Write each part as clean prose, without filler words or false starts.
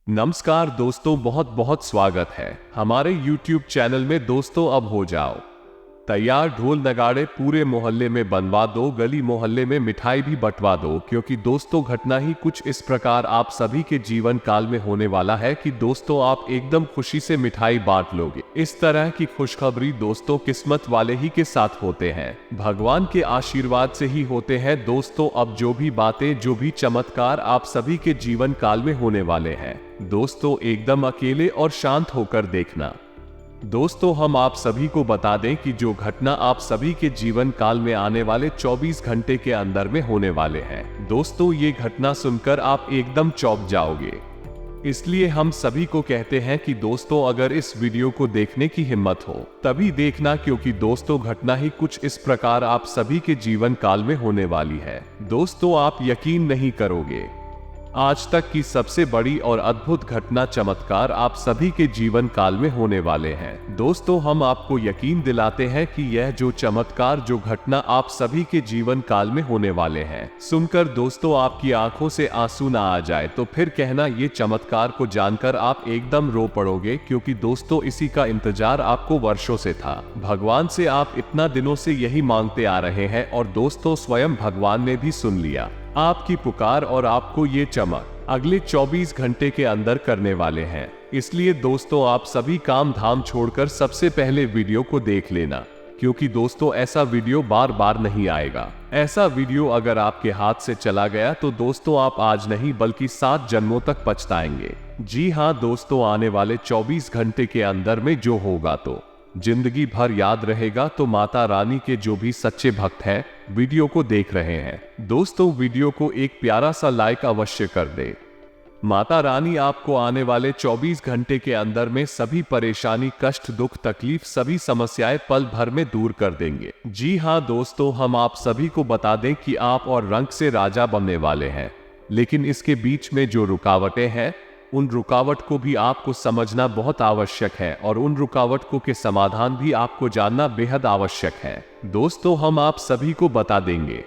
नमस्कार दोस्तों, बहुत बहुत स्वागत है हमारे YouTube चैनल में। दोस्तों अब हो जाओ तैयार, ढोल नगाड़े पूरे मोहल्ले में बनवा दो, गली मोहल्ले में मिठाई भी बंटवा दो, क्योंकि दोस्तों घटना ही कुछ इस प्रकार आप सभी के जीवन काल में होने वाला है कि दोस्तों आप एकदम खुशी से मिठाई बांट लोगे। इस तरह की खुशखबरी दोस्तों किस्मत वाले ही के साथ होते हैं, भगवान के आशीर्वाद से ही होते हैं। दोस्तों अब जो भी बातें, जो भी चमत्कार आप सभी के जीवन काल में होने वाले हैं, दोस्तों एकदम अकेले और शांत होकर देखना। दोस्तों हम आप सभी को बता दें कि जो घटना आप सभी के जीवन काल में आने वाले 24 घंटे के अंदर में होने वाले हैं, दोस्तों ये घटना सुनकर आप एकदम चौंक जाओगे। इसलिए हम सभी को कहते हैं कि दोस्तों अगर इस वीडियो को देखने की हिम्मत हो तभी देखना, क्योंकि दोस्तों घटना ही कुछ इस प्रकार आप सभी के जीवन काल में होने वाली है। दोस्तों आप यकीन नहीं करोगे, आज तक की सबसे बड़ी और अद्भुत घटना, चमत्कार आप सभी के जीवन काल में होने वाले हैं। दोस्तों हम आपको यकीन दिलाते हैं कि यह जो चमत्कार, जो घटना आप सभी के जीवन काल में होने वाले हैं, सुनकर दोस्तों आपकी आंखों से आंसू ना आ जाए तो फिर कहना, ये चमत्कार को जानकर आप एकदम रो पड़ोगे, क्योंकि दोस्तों इसी का इंतजार आपको वर्षों से था। भगवान से आप इतना दिनों से यही मांगते आ रहे हैं और दोस्तों स्वयं भगवान ने भी सुन लिया आपकी पुकार और आपको ये चमक अगले 24 घंटे के अंदर करने वाले हैं। इसलिए दोस्तों आप सभी काम धाम छोड़कर सबसे पहले वीडियो को देख लेना, क्योंकि दोस्तों ऐसा वीडियो बार बार नहीं आएगा। ऐसा वीडियो अगर आपके हाथ से चला गया तो दोस्तों आप आज नहीं बल्कि 7 जन्मों तक पछताएंगे। जी हाँ दोस्तों, आने वाले 24 घंटे के अंदर में जो होगा तो जिंदगी भर याद रहेगा। तो माता रानी के जो भी सच्चे भक्त हैं, वीडियो को देख रहे हैं, दोस्तों वीडियो को एक प्यारा सा लाइक अवश्य कर दे। माता रानी आपको आने वाले 24 घंटे के अंदर में सभी परेशानी, कष्ट, दुख, तकलीफ, सभी समस्याएं पल भर में दूर कर देंगे। जी हाँ दोस्तों, हम आप सभी को बता दें कि आप और रंग से राजा बनने वाले हैं, लेकिन इसके बीच में जो रुकावटें हैं, उन रुकावट को भी आपको समझना बहुत आवश्यक है और उन रुकावट को के समाधान भी आपको जानना बेहद आवश्यक है। दोस्तों हम आप सभी को बता देंगे,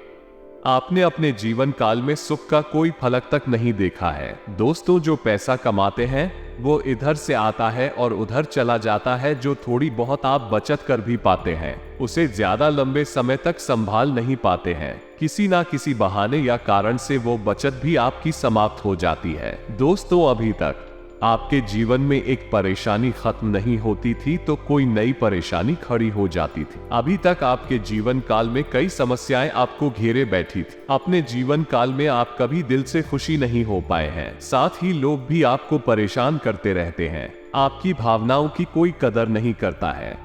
आपने अपने जीवन काल में सुख का कोई फलक तक नहीं देखा है। दोस्तों जो पैसा कमाते हैं वो इधर से आता है और उधर चला जाता है। जो थोड़ी बहुत आप बचत कर भी पाते हैं, उसे ज्यादा लंबे समय तक संभाल नहीं पाते हैं। किसी ना किसी बहाने या कारण से वो बचत भी आपकी समाप्त हो जाती है। दोस्तों अभी तक आपके जीवन में एक परेशानी खत्म नहीं होती थी तो कोई नई परेशानी खड़ी हो जाती थी। अभी तक आपके जीवन काल में कई समस्याएं आपको घेरे बैठी थी। अपने जीवन काल में आप कभी दिल से खुशी नहीं हो पाए हैं, साथ ही लोग भी आपको परेशान करते रहते हैं। आपकी भावनाओं की कोई कदर नहीं करता है।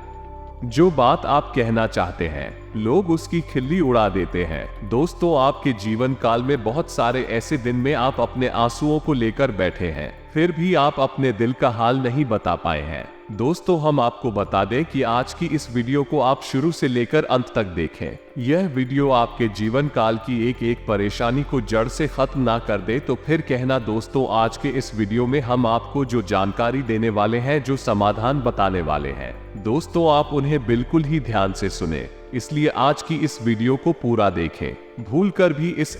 जो बात आप कहना चाहते हैं लोग उसकी खिल्ली उड़ा देते हैं। दोस्तों आपके जीवन काल में बहुत सारे ऐसे दिन में आप अपने आंसुओं को लेकर बैठे हैं, फिर भी आप अपने दिल का हाल नहीं बता पाए हैं। दोस्तों हम आपको बता दें कि आज की इस वीडियो को आप शुरू से लेकर अंत तक देखें। यह वीडियो आपके जीवन काल की एक एक परेशानी को जड़ से खत्म ना कर दे तो फिर कहना। दोस्तों आज के इस वीडियो में हम आपको जो जानकारी देने वाले हैं, जो समाधान बताने वाले हैं, दोस्तों आप उन्हें बिल्कुल ही ध्यान से सुने। इसलिए आज की इस वीडियो को पूरा देखें, भूलकर भी इस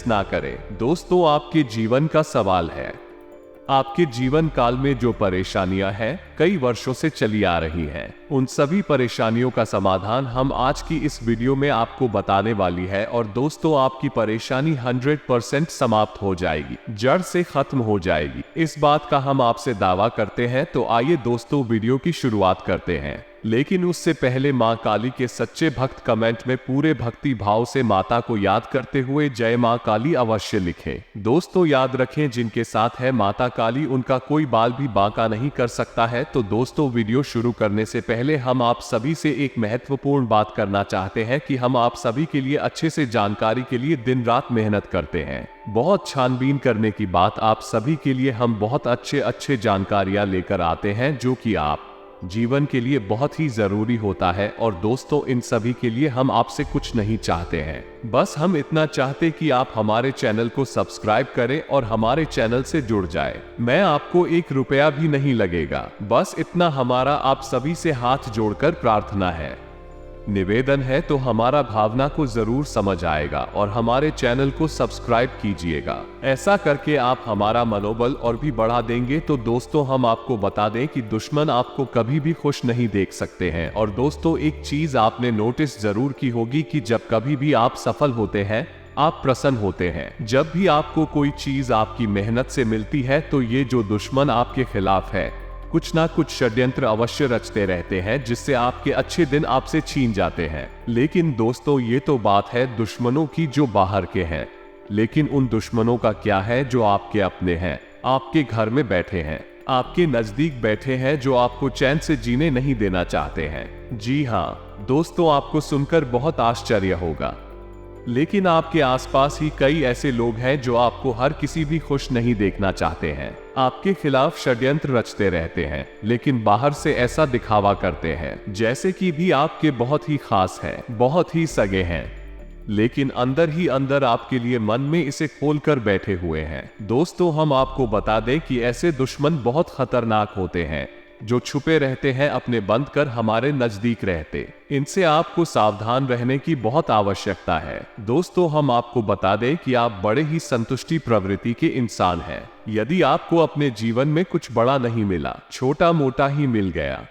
ना करें। दोस्तों आपके जीवन का सवाल है, आपके जीवन काल में जो परेशानियां हैं, कई वर्षों से चली आ रही हैं, उन सभी परेशानियों का समाधान हम आज की इस वीडियो में आपको बताने वाली है। और दोस्तों आपकी परेशानी 100% समाप्त हो जाएगी, जड़ से खत्म हो जाएगी, इस बात का हम आपसे दावा करते हैं। तो आइए दोस्तों वीडियो की शुरुआत करते हैं, लेकिन उससे पहले मां काली के सच्चे भक्त कमेंट में पूरे भक्ति भाव से माता को याद करते हुए जय मां काली अवश्य लिखें। दोस्तों याद रखें, जिनके साथ है माता काली उनका कोई बाल भी बांका नहीं कर सकता है। तो दोस्तों वीडियो शुरू करने से पहले हम आप सभी से एक महत्वपूर्ण बात करना चाहते हैं कि हम आप सभी के लिए अच्छे से जानकारी के लिए दिन रात मेहनत करते हैं। बहुत छानबीन करने की बात, आप सभी के लिए हम बहुत अच्छे जानकारियां लेकर आते हैं, जो कि आप जीवन के लिए बहुत ही जरूरी होता है। और दोस्तों इन सभी के लिए हम आपसे कुछ नहीं चाहते हैं, बस हम इतना चाहते कि आप हमारे चैनल को सब्सक्राइब करें और हमारे चैनल से जुड़ जाए। मैं आपको 1 रुपया भी नहीं लगेगा, बस इतना हमारा आप सभी से हाथ जोड़कर प्रार्थना है। निवेदन है तो हमारा भावना को जरूर समझ आएगा और हमारे चैनल को सब्सक्राइब कीजिएगा। ऐसा करके आप हमारा मनोबल और भी बढ़ा देंगे। तो दोस्तों, हम आपको बता दें कि दुश्मन आपको कभी भी खुश नहीं देख सकते हैं। और दोस्तों, एक चीज आपने नोटिस जरूर की होगी कि जब कभी भी आप सफल होते हैं, आप प्रसन्न होते हैं। जब भी आपको कोई चीज आपकी मेहनत से मिलती है, तो ये जो दुश्मन आपके खिलाफ है, कुछ ना कुछ षड्यंत्र अवश्य रचते रहते हैं, जिससे आपके अच्छे दिन आपसे छीन जाते हैं। लेकिन दोस्तों, ये तो बात है दुश्मनों की जो बाहर के हैं, लेकिन उन दुश्मनों का क्या है जो आपके अपने हैं, आपके घर में बैठे हैं, आपके नजदीक बैठे हैं, जो आपको चैन से जीने नहीं देना चाहते हैं। जी हाँ दोस्तों, आपको सुनकर बहुत आश्चर्य होगा, लेकिन आपके आसपास ही कई ऐसे लोग हैं जो आपको हर किसी भी खुश नहीं देखना चाहते हैं, आपके खिलाफ षड्यंत्र रचते रहते हैं, लेकिन बाहर से ऐसा दिखावा करते हैं जैसे कि भी आपके बहुत ही खास हैं, बहुत ही सगे हैं, लेकिन अंदर ही अंदर आपके लिए मन में इसे खोल कर बैठे हुए हैं। दोस्तों, हम आपको बता दें कि ऐसे दुश्मन बहुत खतरनाक होते हैं, जो छुपे रहते हैं, अपने बंद कर हमारे नजदीक रहते। इनसे आपको सावधान रहने की बहुत आवश्यकता है। दोस्तों, हम आपको बता दें कि आप बड़े ही संतुष्टि प्रवृत्ति के इंसान हैं। यदि आपको अपने जीवन में कुछ बड़ा नहीं मिला, छोटा मोटा ही मिल गया,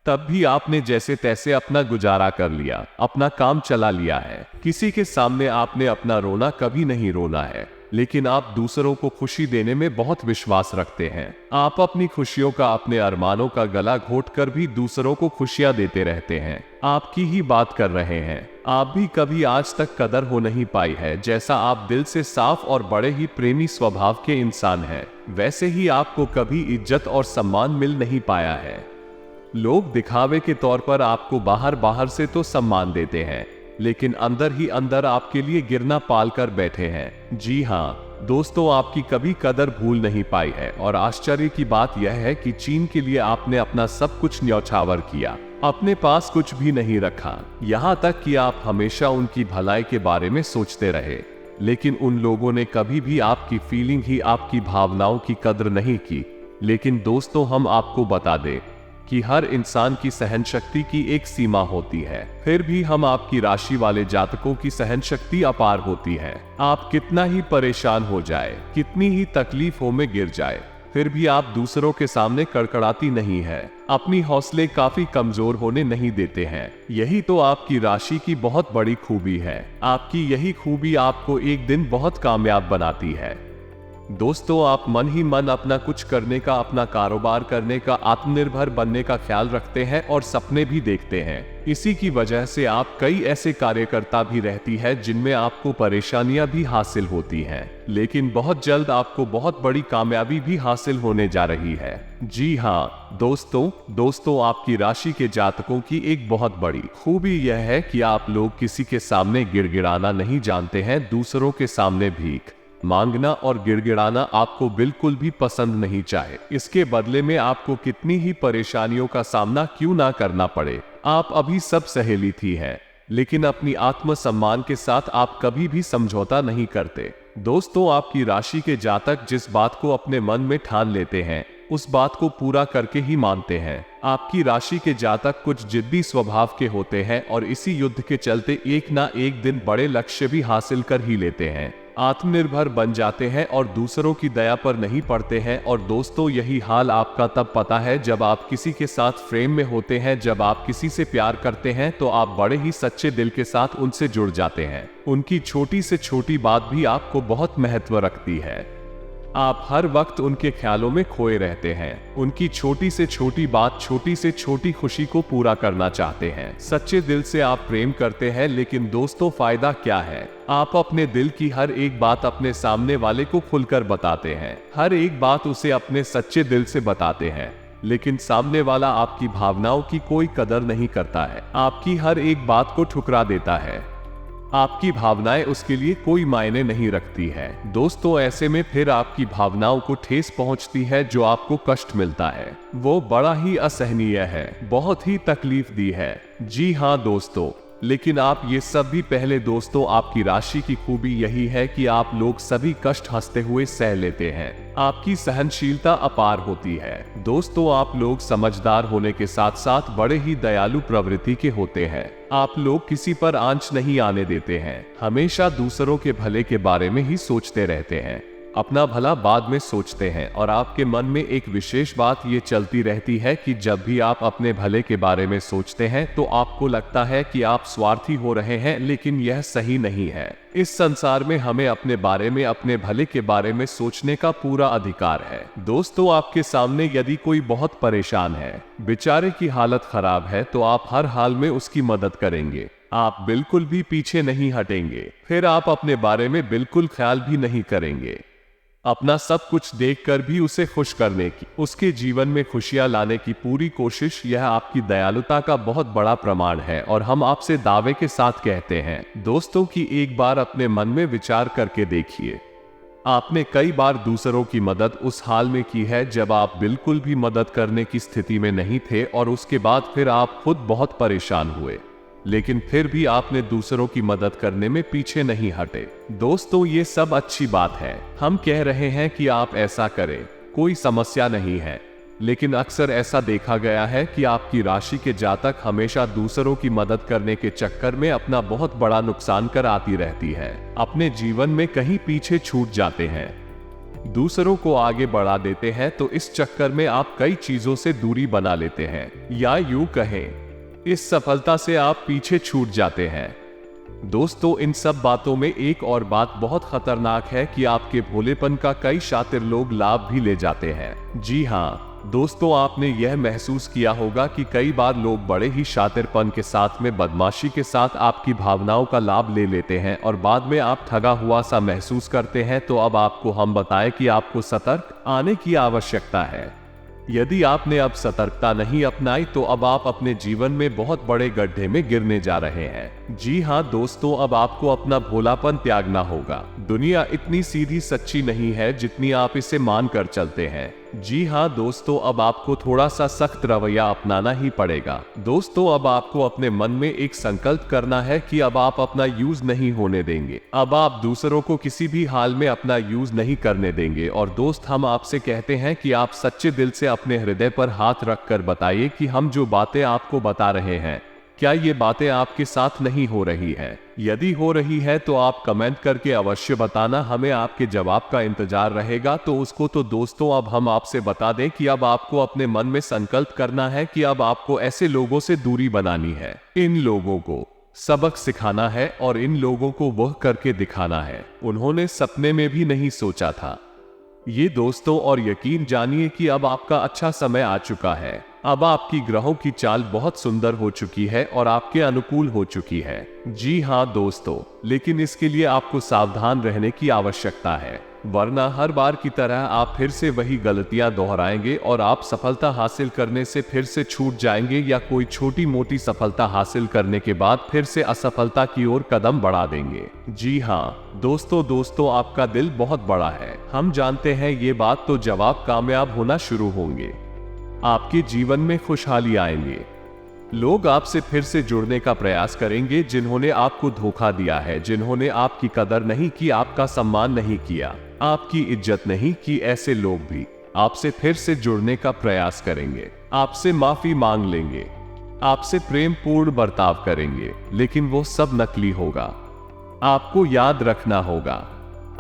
तब भी आपने जैसे तैसे अपना गुजारा कर लिया, अपना काम चला लिया है। किसी के सामने आपने अपना रोना कभी नहीं रोना है, लेकिन आप दूसरों को खुशी देने में बहुत विश्वास रखते हैं। आप अपनी खुशियों का, अपने अरमानों का गला घोट कर भी दूसरों को खुशियां देते रहते हैं। आपकी ही बात कर रहे हैं। आप भी कभी आज तक कदर हो नहीं पाई है। जैसा आप दिल से साफ और बड़े ही प्रेमी स्वभाव के इंसान हैं, वैसे ही आपको कभी इज्जत और सम्मान मिल नहीं पाया है। लोग दिखावे के तौर पर आपको बाहर बाहर से तो सम्मान देते हैं, लेकिन अंदर ही अंदर आपके लिए गिरना पाल कर बैठे हैं। जी हाँ दोस्तों, आपकी कभी कदर भूल नहीं पाई है। और आश्चर्य की बात यह है कि चीन के लिए आपने अपना सब कुछ न्यौछावर किया, अपने पास कुछ भी नहीं रखा, यहाँ तक कि आप हमेशा उनकी भलाई के बारे में सोचते रहे, लेकिन उन लोगों ने कभी भी आपकी फीलिंग ही, आपकी भावनाओं की कदर नहीं की। लेकिन दोस्तों, हम आपको बता दें कि हर इंसान की सहन शक्ति की एक सीमा होती है। फिर भी हम आपकी राशि वाले जातकों की सहन शक्ति अपार होती है। आप कितना ही परेशान हो जाए, कितनी ही तकलीफों में गिर जाए, फिर भी आप दूसरों के सामने कड़कड़ाती नहीं है, अपनी हौसले काफी कमजोर होने नहीं देते हैं। यही तो आपकी राशि की बहुत बड़ी खूबी है। आपकी यही खूबी आपको एक दिन बहुत कामयाब बनाती है। दोस्तों, आप मन ही मन अपना कुछ करने का, अपना कारोबार करने का, आत्मनिर्भर बनने का ख्याल रखते हैं और सपने भी देखते हैं। इसी की वजह से आप कई ऐसे कार्यकर्ता भी रहती है जिनमें आपको परेशानियां भी हासिल होती हैं, लेकिन बहुत जल्द आपको बहुत बड़ी कामयाबी भी हासिल होने जा रही है। जी हाँ दोस्तों, आपकी राशि के जातकों की एक बहुत बड़ी खूबी यह है कि आप लोग किसी के सामने गिड़गिड़ाना नहीं जानते हैं। दूसरों के सामने भीख मांगना और गिड़गिड़ाना आपको बिल्कुल भी पसंद नहीं चाहे। इसके बदले में आपको कितनी ही परेशानियों का सामना क्यों ना करना पड़े, आप अभी सब सहेली थी है, लेकिन अपनी आत्मसम्मान के साथ आप कभी भी समझौता नहीं करते। दोस्तों, आपकी राशि के जातक जिस बात को अपने मन में ठान लेते हैं, उस बात को पूरा करके ही मानते हैं। आपकी राशि के जातक कुछ जिद्दी स्वभाव के होते हैं और इसी युद्ध के चलते एक ना एक दिन बड़े लक्ष्य भी हासिल कर ही लेते हैं, आत्मनिर्भर बन जाते हैं और दूसरों की दया पर नहीं पड़ते हैं। और दोस्तों, यही हाल आपका तब पता है जब आप किसी के साथ प्रेम में होते हैं। जब आप किसी से प्यार करते हैं तो आप बड़े ही सच्चे दिल के साथ उनसे जुड़ जाते हैं। उनकी छोटी से छोटी बात भी आपको बहुत महत्व रखती है। आप हर वक्त उनके ख्यालों में खोए रहते हैं। उनकी छोटी से छोटी बात, छोटी से छोटी खुशी को पूरा करना चाहते हैं। सच्चे दिल से आप प्रेम करते हैं, लेकिन दोस्तों फायदा क्या है? आप अपने दिल की हर एक बात अपने सामने वाले को खुलकर बताते हैं, हर एक बात उसे अपने सच्चे दिल से बताते हैं, लेकिन सामने वाला आपकी भावनाओं की कोई कदर नहीं करता है, आपकी हर एक बात को ठुकरा देता है। आपकी भावनाएं उसके लिए कोई मायने नहीं रखती है। दोस्तों, ऐसे में फिर आपकी भावनाओं को ठेस पहुंचती है, जो आपको कष्ट मिलता है वो बड़ा ही असहनीय है, बहुत ही तकलीफ दी है। जी हाँ दोस्तों, लेकिन आप ये सब भी पहले दोस्तों, आपकी राशि की खूबी यही है कि आप लोग सभी कष्ट हंसते हुए सह लेते हैं। आपकी सहनशीलता अपार होती है। दोस्तों, आप लोग समझदार होने के साथ साथ बड़े ही दयालु प्रवृत्ति के होते हैं। आप लोग किसी पर आंच नहीं आने देते हैं। हमेशा दूसरों के भले के बारे में ही सोचते रहते हैं। अपना भला बाद में सोचते हैं। और आपके मन में एक विशेष बात ये चलती रहती है कि जब भी आप अपने भले के बारे में सोचते हैं तो आपको लगता है कि आप स्वार्थी हो रहे हैं, लेकिन यह सही नहीं है। इस संसार में हमें अपने बारे में, अपने भले के बारे में सोचने का पूरा अधिकार है। दोस्तों, आपके सामने यदि कोई बहुत परेशान है, बेचारे की हालत खराब है, तो आप हर हाल में उसकी मदद करेंगे। आप बिल्कुल भी पीछे नहीं हटेंगे। फिर आप अपने बारे में बिल्कुल ख्याल भी नहीं करेंगे। अपना सब कुछ देखकर भी उसे खुश करने की, उसके जीवन में खुशियां लाने की पूरी कोशिश, यह आपकी दयालुता का बहुत बड़ा प्रमाण है। और हम आपसे दावे के साथ कहते हैं दोस्तों कि एक बार अपने मन में विचार करके देखिए, आपने कई बार दूसरों की मदद उस हाल में की है जब आप बिल्कुल भी मदद करने की स्थिति में नहीं थे, और उसके बाद फिर आप खुद बहुत परेशान हुए, लेकिन फिर भी आपने दूसरों की मदद करने में पीछे नहीं हटे। दोस्तों, ये सब अच्छी बात है। हम कह रहे हैं कि आप ऐसा करें, कोई समस्या नहीं है। लेकिन अक्सर ऐसा देखा गया है कि आपकी राशि के जातक हमेशा दूसरों की मदद करने के चक्कर में अपना बहुत बड़ा नुकसान कर आती रहती है। अपने जीवन में कहीं पीछे छूट जाते हैं, दूसरों को आगे बढ़ा देते हैं, तो इस चक्कर में आप कई चीजों से दूरी बना लेते हैं, या यूं कहें इस सफलता से आप पीछे छूट जाते हैं। दोस्तों, इन सब बातों में एक और बात बहुत खतरनाक है कि आपके भोलेपन का कई शातिर लोग लाभ भी ले जाते हैं। जी हाँ दोस्तों, आपने यह महसूस किया होगा कि कई बार लोग बड़े ही शातिरपन के साथ में, बदमाशी के साथ आपकी भावनाओं का लाभ ले लेते हैं और बाद में आप ठगा हुआ सा महसूस करते हैं। तो अब आपको हम बताएं कि आपको सतर्क आने की आवश्यकता है। यदि आपने अब सतर्कता नहीं अपनाई तो अब आप अपने जीवन में बहुत बड़े गड्ढे में गिरने जा रहे हैं। जी हाँ दोस्तों, अब आपको अपना भोलापन त्यागना होगा। दुनिया इतनी सीधी सच्ची नहीं है जितनी आप इसे मानकर चलते हैं। जी हाँ दोस्तों, अब आपको थोड़ा सा सख्त रवैया अपनाना ही पड़ेगा। दोस्तों, अब आपको अपने मन में एक संकल्प करना है कि अब आप अपना यूज नहीं होने देंगे। अब आप दूसरों को किसी भी हाल में अपना यूज नहीं करने देंगे। और दोस्त, हम आपसे कहते हैं कि आप सच्चे दिल से अपने हृदय पर हाथ रखकर बताइए कि हम जो बातें आपको बता रहे हैं, क्या ये बातें आपके साथ नहीं हो रही है? यदि हो रही है तो आप कमेंट करके अवश्य बताना, हमें आपके जवाब का इंतजार रहेगा। तो उसको तो दोस्तों, अब हम आपसे बता दें कि अब आपको अपने मन में संकल्प करना है कि अब आपको ऐसे लोगों से दूरी बनानी है। इन लोगों को सबक सिखाना है और इन लोगों को वह करके दिखाना है उन्होंने सपने में भी नहीं सोचा था। ये दोस्तों, और यकीन जानिए कि अब आपका अच्छा समय आ चुका है। अब आपकी ग्रहों की चाल बहुत सुंदर हो चुकी है और आपके अनुकूल हो चुकी है। जी हाँ दोस्तों, लेकिन इसके लिए आपको सावधान रहने की आवश्यकता है, वरना हर बार की तरह आप फिर से वही गलतियां दोहराएंगे और आप सफलता हासिल करने से फिर से छूट जाएंगे, या कोई छोटी मोटी सफलता हासिल करने के बाद फिर से असफलता की ओर कदम बढ़ा देंगे। जी हाँ दोस्तों, आपका दिल बहुत बड़ा है, हम जानते हैं ये बात। तो जवाब कामयाब होना शुरू होंगे, आपके जीवन में खुशहाली आएंगे। लोग आपसे फिर से जुड़ने का प्रयास करेंगे जिन्होंने आपको धोखा दिया है, जिन्होंने आपकी कदर नहीं की, आपका सम्मान नहीं किया, आपकी इज्जत नहीं की। ऐसे लोग भी आपसे फिर से जुड़ने का प्रयास करेंगे, आपसे माफी मांग लेंगे, आपसे प्रेम पूर्ण बर्ताव करेंगे, लेकिन वो सब नकली होगा। आपको याद रखना होगा,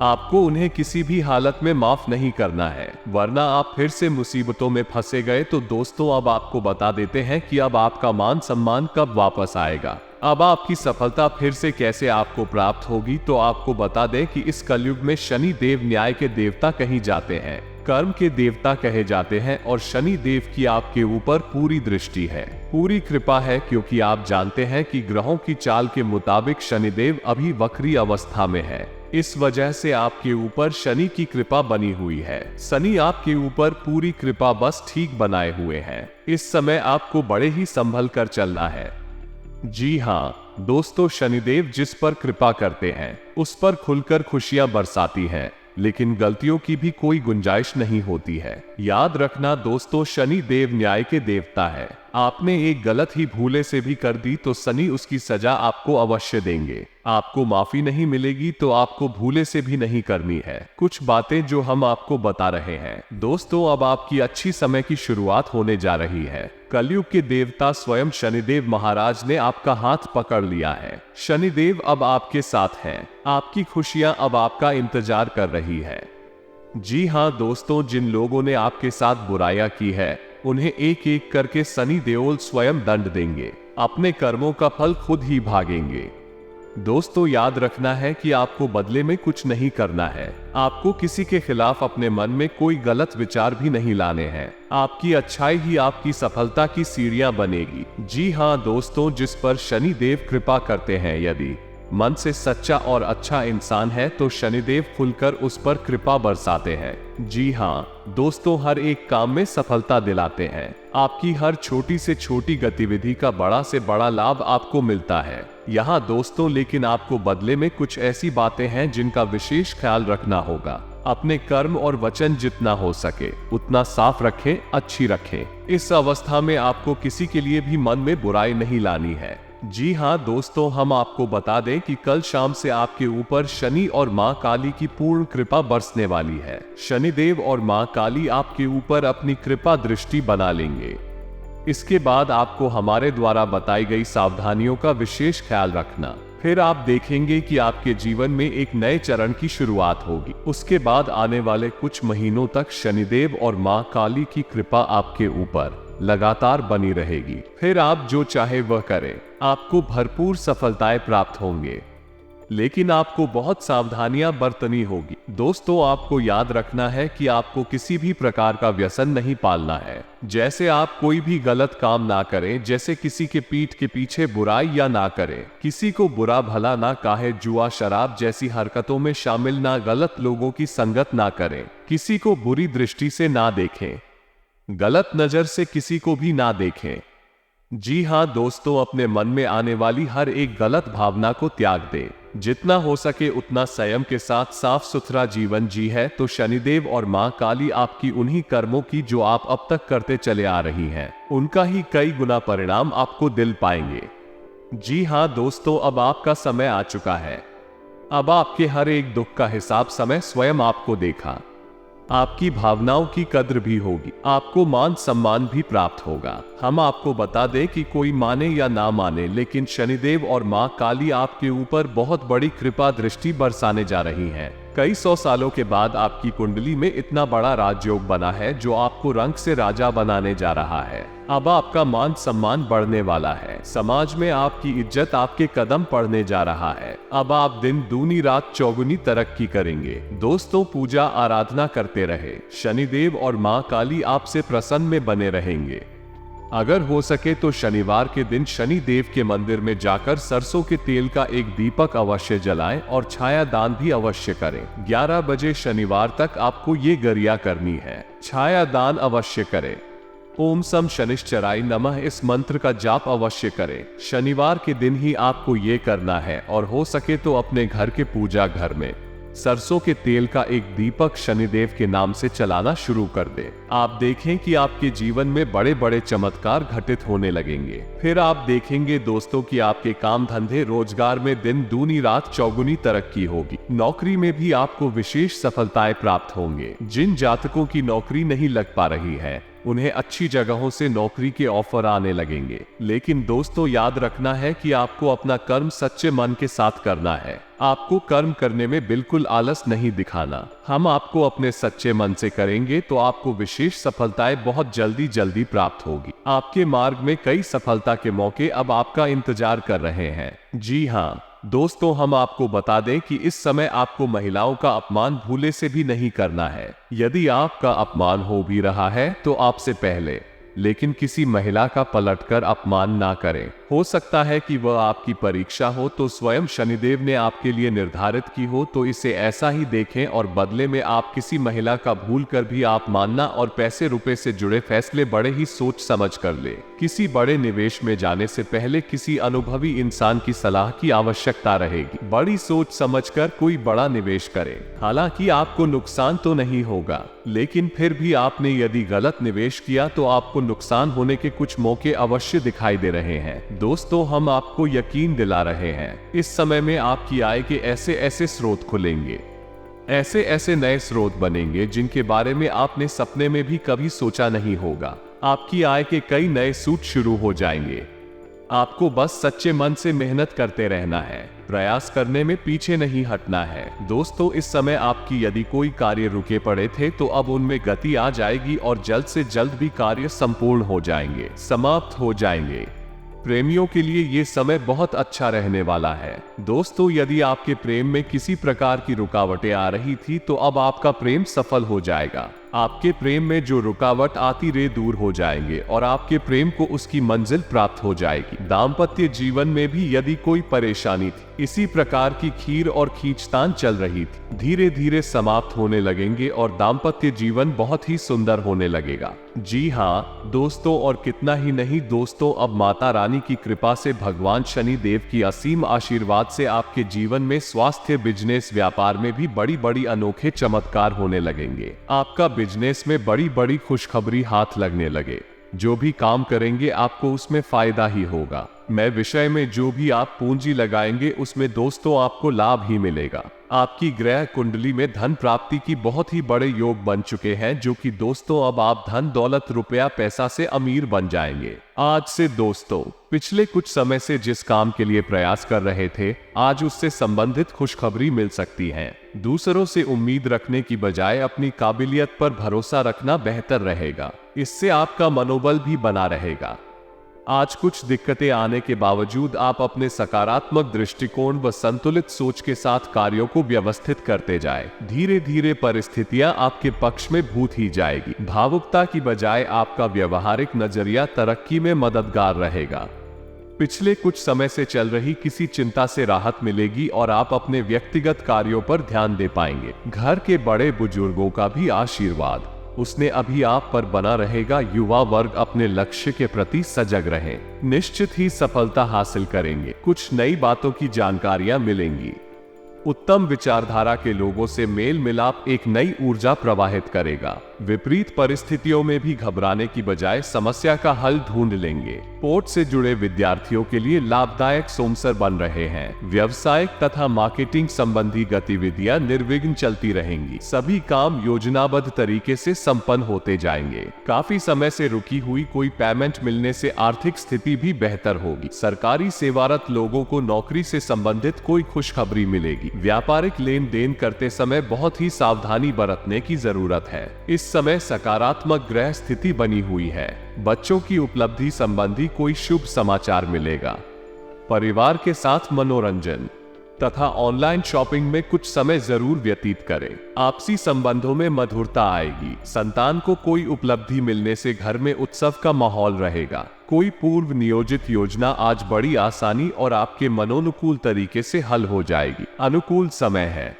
आपको उन्हें किसी भी हालत में माफ नहीं करना है, वरना आप फिर से मुसीबतों में फंसे गए। तो दोस्तों, अब आपको बता देते हैं कि अब आपका मान सम्मान कब वापस आएगा, अब आपकी सफलता फिर से कैसे आपको प्राप्त होगी। तो आपको बता दें कि इस कलयुग में शनि देव न्याय के देवता कहे जाते हैं, कर्म के देवता कहे जाते हैं, और शनि देव की आपके ऊपर पूरी दृष्टि है, पूरी कृपा है, क्योंकि आप जानते हैं कि ग्रहों की चाल के मुताबिक शनिदेव अभी वक्री अवस्था में है। इस वजह से आपके ऊपर शनि की कृपा बनी हुई है। शनि आपके ऊपर पूरी कृपा बस ठीक बनाए हुए हैं। इस समय आपको बड़े ही संभल कर चलना है। जी हाँ दोस्तों, शनिदेव जिस पर कृपा करते हैं उस पर खुलकर खुशियां बरसाती हैं, लेकिन गलतियों की भी कोई गुंजाइश नहीं होती है। याद रखना दोस्तों, शनि देव न्याय के देवता है। आपने एक गलत ही भूले से भी कर दी तो शनि उसकी सजा आपको अवश्य देंगे। आपको माफी नहीं मिलेगी तो आपको भूले से भी नहीं करनी है। कुछ बातें जो हम आपको बता रहे हैं दोस्तों, अब आपकी अच्छी समय की शुरुआत होने जा रही है। कलयुग के देवता स्वयं शनिदेव महाराज ने आपका हाथ पकड़ लिया है। शनिदेव अब आपके साथ हैं। आपकी खुशियां अब आपका इंतजार कर रही है। जी हाँ दोस्तों, जिन लोगों ने आपके साथ बुराइयां की है उन्हें एक एक करके शनि देओल स्वयं दंड देंगे। अपने कर्मों का फल खुद ही भागेंगे। दोस्तों याद रखना है कि आपको बदले में कुछ नहीं करना है। आपको किसी के खिलाफ अपने मन में कोई गलत विचार भी नहीं लाने हैं। आपकी अच्छाई ही आपकी सफलता की सीढ़ियां बनेगी। जी हाँ दोस्तों, जिस पर शनि देव कृपा करते हैं, यदि मन से सच्चा और अच्छा इंसान है तो शनिदेव खुलकर उस पर कृपा बरसाते हैं। जी हाँ दोस्तों, हर एक काम में सफलता दिलाते हैं। आपकी हर छोटी से छोटी गतिविधि का बड़ा से बड़ा लाभ आपको मिलता है यहाँ दोस्तों। लेकिन आपको बदले में कुछ ऐसी बातें हैं जिनका विशेष ख्याल रखना होगा। अपने कर्म और वचन जितना हो सके उतना साफ रखें, अच्छी रखें। इस अवस्था में आपको किसी के लिए भी मन में बुराई नहीं लानी है। जी हाँ दोस्तों, हम आपको बता दें कि कल शाम से आपके ऊपर शनि और मां काली की पूर्ण कृपा बरसने वाली है। शनिदेव और मां काली आपके ऊपर अपनी कृपा दृष्टि बना लेंगे। इसके बाद आपको हमारे द्वारा बताई गई सावधानियों का विशेष ख्याल रखना। फिर आप देखेंगे कि आपके जीवन में एक नए चरण की शुरुआत होगी। उसके बाद आने वाले कुछ महीनों तक शनिदेव और मां काली की कृपा आपके ऊपर लगातार बनी रहेगी। फिर आप जो चाहे वह करें, आपको भरपूर सफलताएं प्राप्त होंगे। लेकिन आपको बहुत सावधानियां बरतनी होगी। दोस्तों आपको याद रखना है कि आपको किसी भी प्रकार का व्यसन नहीं पालना है। जैसे आप कोई भी गलत काम ना करें, जैसे किसी के पीठ के पीछे बुराई या ना करें, किसी को बुरा भला ना कहे, जुआ शराब जैसी हरकतों में शामिल ना, गलत लोगों की संगत ना करें, किसी को बुरी दृष्टि से ना देखें, गलत नजर से किसी को भी ना देखें। जी हाँ दोस्तों, अपने मन में आने वाली हर एक गलत भावना को त्याग दें। जितना हो सके उतना संयम के साथ साफ सुथरा जीवन जी है तो शनिदेव और मां काली आपकी उन्हीं कर्मों की जो आप अब तक करते चले आ रही हैं, उनका ही कई गुना परिणाम आपको दिल पाएंगे। जी हाँ दोस्तों, अब आपका समय आ चुका है। अब आपके हर एक दुख का हिसाब समय स्वयं आपको देखा। आपकी भावनाओं की कद्र भी होगी, आपको मान सम्मान भी प्राप्त होगा। हम आपको बता दें कि कोई माने या ना माने, लेकिन शनिदेव और मां काली आपके ऊपर बहुत बड़ी कृपा दृष्टि बरसाने जा रही हैं। कई 100 सालों के बाद आपकी कुंडली में इतना बड़ा राजयोग बना है जो आपको रंग से राजा बनाने जा रहा है। अब आपका मान सम्मान बढ़ने वाला है। समाज में आपकी इज्जत आपके कदम पड़ने जा रहा है। अब आप दिन दूनी रात चौगुनी तरक्की करेंगे। दोस्तों पूजा आराधना करते रहे। शनिदेव और मां काली आपसे प्रसन्न में बने रहेंगे। अगर हो सके तो शनिवार के दिन शनि देव के मंदिर में जाकर सरसों के तेल का एक दीपक अवश्य जलाएं और छाया दान भी अवश्य करें। 11 बजे शनिवार तक आपको ये गरिया करनी है। छाया दान अवश्य करें। ओम सम शनिश्चराय नमः इस मंत्र का जाप अवश्य करें। शनिवार के दिन ही आपको ये करना है और हो सके तो अपने घर के पूजा घर में सरसों के तेल का एक दीपक शनिदेव के नाम से चलाना शुरू कर दें। आप देखें कि आपके जीवन में बड़े बड़े चमत्कार घटित होने लगेंगे। फिर आप देखेंगे दोस्तों कि आपके काम धंधे रोजगार में दिन दूनी रात चौगुनी तरक्की होगी। नौकरी में भी आपको विशेष सफलताएं प्राप्त होंगे। जिन जातकों की नौकरी नहीं लग पा रही है उन्हें अच्छी जगहों से नौकरी के ऑफर आने लगेंगे। लेकिन दोस्तों याद रखना है कि आपको अपना कर्म सच्चे मन के साथ करना है। आपको कर्म करने में बिल्कुल आलस नहीं दिखाना। हम आपको अपने सच्चे मन से करेंगे तो आपको विशेष सफलताएं बहुत जल्दी प्राप्त होगी। आपके मार्ग में कई सफलता के मौके अब आपका इंतजार कर रहे हैं। जी हाँ दोस्तों, हम आपको बता दें कि इस समय आपको महिलाओं का अपमान भूले से भी नहीं करना है। यदि आपका अपमान हो भी रहा है तो आपसे पहले लेकिन किसी महिला का पलटकर अपमान ना करें। हो सकता है कि वह आपकी परीक्षा हो तो स्वयं शनिदेव ने आपके लिए निर्धारित की हो, तो इसे ऐसा ही देखें और बदले में आप किसी महिला का भूल कर भी आप मानना और पैसे रुपए से जुड़े फैसले बड़े ही सोच समझ कर ले। किसी बड़े निवेश में जाने से पहले किसी अनुभवी इंसान की सलाह की आवश्यकता रहेगी। बड़ी सोच समझकर कोई बड़ा निवेश करें। हालांकि आपको नुकसान तो नहीं होगा, लेकिन फिर भी आपने यदि गलत निवेश किया तो आपको नुकसान होने के कुछ मौके अवश्य दिखाई दे रहे हैं। दोस्तों, हम आपको यकीन दिला रहे हैं, इस समय में आपकी आय के ऐसे ऐसे स्रोत खुलेंगे, ऐसे ऐसे नए स्रोत बनेंगे जिनके बारे में आपने सपने में भी कभी सोचा नहीं होगा। आपकी आय के कई नए सूत्र शुरू हो जाएंगे। आपको बस सच्चे मन से मेहनत करते रहना है, प्रयास करने में पीछे नहीं हटना है। दोस्तों, इस समय आपकी यदि कोई कार्य रुके पड़े थे तो अब उनमें गति आ जाएगी और जल्द से जल्द भी कार्य संपूर्ण हो जाएंगे, समाप्त हो जाएंगे। प्रेमियों के लिए ये समय बहुत अच्छा रहने वाला है। दोस्तों, यदि आपके प्रेम में किसी प्रकार की रुकावटें आ रही थी तो अब आपका प्रेम सफल हो जाएगा। आपके प्रेम में जो रुकावट आती रे दूर हो जाएंगे और आपके प्रेम को उसकी मंजिल प्राप्त हो जाएगी। दाम्पत्य जीवन में भी यदि कोई परेशानी थी, इसी प्रकार की खीर और खींचतान चल रही थी, धीरे धीरे समाप्त होने लगेंगे और दाम्पत्य जीवन बहुत ही सुंदर होने लगेगा। जी हाँ दोस्तों, और कितना ही नहीं दोस्तों, अब माता रानी की कृपा से भगवान शनि देव की असीम आशीर्वाद से आपके जीवन में स्वास्थ्य, बिजनेस, व्यापार में भी बड़ी बड़ी अनोखे चमत्कार होने लगेंगे। आपका बिजनेस में बड़ी बड़ी खुशखबरी हाथ लगने लगे। जो भी काम करेंगे आपको उसमें फायदा ही होगा। मैं विषय में जो भी आप पूंजी लगाएंगे उसमें दोस्तों आपको लाभ ही मिलेगा। आपकी ग्रह कुंडली में धन प्राप्ति की बहुत ही बड़े योग बन चुके हैं, जो कि दोस्तों अब आप धन दौलत रुपया पैसा से अमीर बन जाएंगे। आज से दोस्तों, पिछले कुछ समय से जिस काम के लिए प्रयास कर रहे थे, आज उससे संबंधित खुशखबरी मिल सकती है। दूसरों से उम्मीद रखने की बजाय अपनी काबिलियत पर भरोसा रखना बेहतर रहेगा। इससे आपका मनोबल भी बना रहेगा। आज कुछ दिक्कतें आने के बावजूद आप अपने सकारात्मक दृष्टिकोण व संतुलित सोच के साथ कार्यों को व्यवस्थित करते जाएं। धीरे धीरे परिस्थितियां आपके पक्ष में भूत ही जाएगी। भावुकता की बजाय आपका व्यवहारिक नजरिया तरक्की में मददगार रहेगा। पिछले कुछ समय से चल रही किसी चिंता से राहत मिलेगी और आप अपने व्यक्तिगत कार्यों पर ध्यान दे पाएंगे। घर के बड़े बुजुर्गों का भी आशीर्वाद उसने अभी आप पर बना रहेगा। युवा वर्ग अपने लक्ष्य के प्रति सजग रहें, निश्चित ही सफलता हासिल करेंगे। कुछ नई बातों की जानकारियां मिलेंगी। उत्तम विचारधारा के लोगों से मेल मिलाप एक नई ऊर्जा प्रवाहित करेगा। विपरीत परिस्थितियों में भी घबराने की बजाय समस्या का हल ढूंढ लेंगे। पोर्ट से जुड़े विद्यार्थियों के लिए लाभदायक सोमसर बन रहे हैं। व्यवसायिक तथा मार्केटिंग संबंधी गतिविधियां निर्विघ्न चलती रहेंगी। सभी काम योजनाबद्ध तरीके से संपन्न होते जाएंगे। काफी समय से रुकी हुई कोई पेमेंट मिलने से आर्थिक स्थिति भी बेहतर होगी। सरकारी सेवारत लोगों को नौकरी से संबंधित कोई खुशखबरी मिलेगी। व्यापारिक लेन देन करते समय बहुत ही सावधानी बरतने की जरूरत है। इस समय सकारात्मक ग्रह स्थिति बनी हुई है। बच्चों की उपलब्धि संबंधी कोई शुभ समाचार मिलेगा। परिवार के साथ मनोरंजन तथा ऑनलाइन शॉपिंग में कुछ समय जरूर व्यतीत करें। आपसी संबंधों में मधुरता आएगी। संतान को कोई उपलब्धि मिलने से घर में उत्सव का माहौल रहेगा। कोई पूर्व नियोजित योजना आज बड़ी आसानी और आपके मनोनुकूल तरीके से हल हो जाएगी। अनुकूल समय है।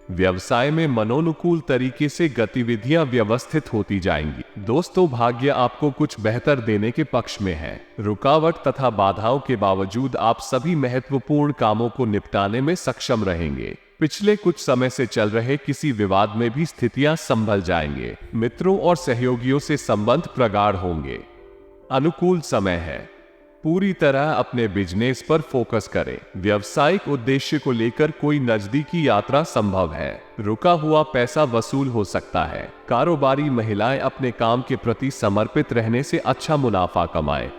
व्यवसाय में मनोनुकूल तरीके से गतिविधियां व्यवस्थित होती जाएंगी। दोस्तों, भाग्य आपको कुछ बेहतर देने के पक्ष में है। रुकावट तथा बाधाओं के बावजूद आप सभी महत्वपूर्ण कामों को निपटाने में सक्षम रहेंगे। पिछले कुछ समय से चल रहे किसी विवाद में भी स्थितियां संभल जाएंगे। मित्रों और सहयोगियों से संबंध प्रगाढ़ होंगे। अनुकूल समय है। पूरी तरह अपने बिजनेस पर फोकस करें। व्यावसायिक उद्देश्य को लेकर कोई नजदीकी यात्रा संभव है। रुका हुआ पैसा वसूल हो सकता है। कारोबारी महिलाएं अपने काम के प्रति समर्पित रहने से अच्छा मुनाफा कमाएं।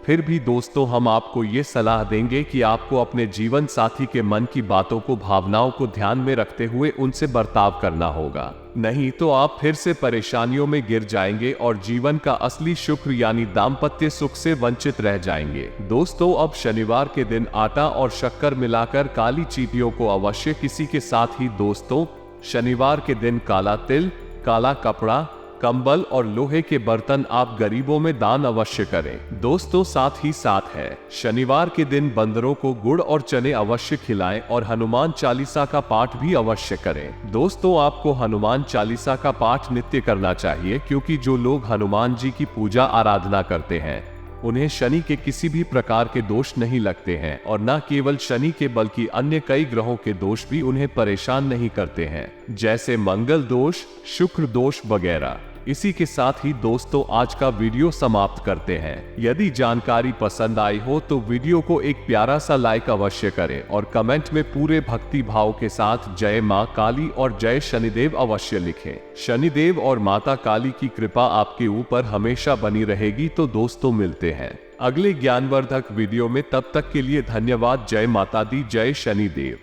फिर भी दोस्तों, हम आपको ये सलाह देंगे कि आपको अपने जीवन साथी के मन की बातों को, भावनाओं को ध्यान में रखते हुए उनसे बर्ताव करना होगा। नहीं तो आप फिर से परेशानियों में गिर जाएंगे और जीवन का असली शुक्र यानी दाम्पत्य सुख से वंचित रह जाएंगे। दोस्तों, अब शनिवार के दिन आटा और शक्कर मिलाकर काली चींटियों को अवश्य किसी के साथ ही दोस्तों, शनिवार के दिन काला तिल, काला कपड़ा, कंबल और लोहे के बर्तन आप गरीबों में दान अवश्य करें। दोस्तों साथ ही साथ है, शनिवार के दिन बंदरों को गुड़ और चने अवश्य खिलाएं और हनुमान चालीसा का पाठ भी अवश्य करें। दोस्तों आपको हनुमान चालीसा का पाठ नित्य करना चाहिए, क्योंकि जो लोग हनुमान जी की पूजा आराधना करते हैं उन्हें शनि के किसी भी प्रकार के दोष नहीं लगते हैं, और न केवल शनि के बल्कि अन्य कई ग्रहों के दोष भी उन्हें परेशान नहीं करते हैं, जैसे मंगल दोष, शुक्र दोष वगैरह। इसी के साथ ही दोस्तों आज का वीडियो समाप्त करते हैं। यदि जानकारी पसंद आई हो तो वीडियो को एक प्यारा सा लाइक अवश्य करें और कमेंट में पूरे भक्ति भाव के साथ जय मां काली और जय शनिदेव अवश्य लिखें। शनिदेव और माता काली की कृपा आपके ऊपर हमेशा बनी रहेगी। तो दोस्तों मिलते हैं अगले ज्ञानवर्धक वीडियो में, तब तक के लिए धन्यवाद। जय माता दी, जय शनिदेव।